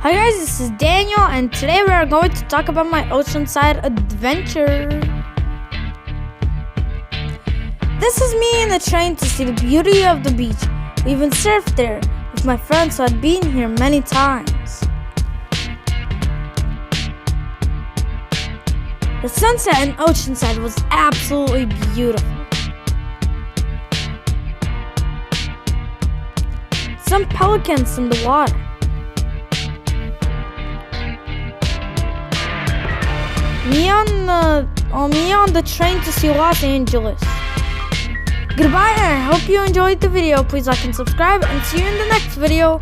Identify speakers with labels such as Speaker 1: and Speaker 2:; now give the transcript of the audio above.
Speaker 1: Hi guys, this is Daniel and today we are going to talk about my oceanside adventure. This is me in the train to see the beauty of the beach. We even surfed there with my friends who had been here many times. The sunset in Oceanside was absolutely beautiful. Some pelicans in the water. Me on the train to see Los Angeles. Goodbye, and I hope you enjoyed the video. Please like and subscribe, and see you in the next video.